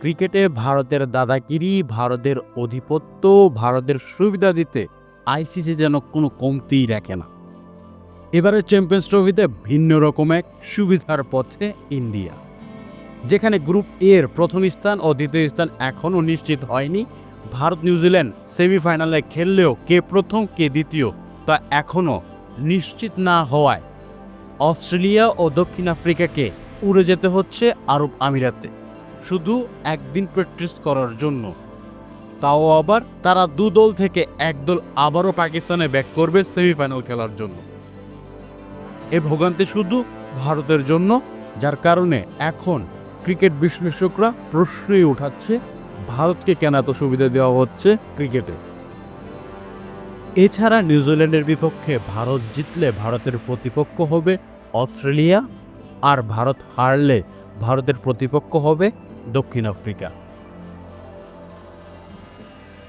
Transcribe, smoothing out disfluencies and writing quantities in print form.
ক্রিকেটে ভারতের দাদাগিরি, ভারতের আধিপত্য, ভারতের সুবিধা দিতে আইসিসি যেন কোনো কমতিই রাখে না। এবারের চ্যাম্পিয়ন্স ট্রফিতে ভিন্ন রকম এক সুবিধার পথে ইন্ডিয়া, যেখানে গ্রুপ এর প্রথম স্থান ও দ্বিতীয় স্থান এখনও নিশ্চিত হয়নি। ভারত নিউজিল্যান্ড সেমিফাইনালে খেললেও কে প্রথম কে দ্বিতীয় তা এখনও নিশ্চিত না হওয়ায় অস্ট্রেলিয়া ও দক্ষিণ আফ্রিকাকে উড়ে যেতে হচ্ছে আরব আমিরাতে শুধু একদিন প্র্যাকটিস করার জন্য। তাও আবার তারা দু দল থেকে এক দল আবারও পাকিস্তানে ব্যাক করবে সেমিফাইনাল খেলার জন্য। এ ভোগান্তি শুধু ভারতের জন্য, যার কারণে এখন ক্রিকেট বিশ্লেষকরা প্রশ্নই উঠাচ্ছে ভারতকে কেন এত সুবিধা দেওয়া হচ্ছে ক্রিকেটে। এছাড়া নিউজিল্যান্ডের বিপক্ষে ভারত জিতলে ভারতের প্রতিপক্ষ হবে অস্ট্রেলিয়া, আর ভারত হারলে ভারতের প্রতিপক্ষ হবে দক্ষিণ আফ্রিকা।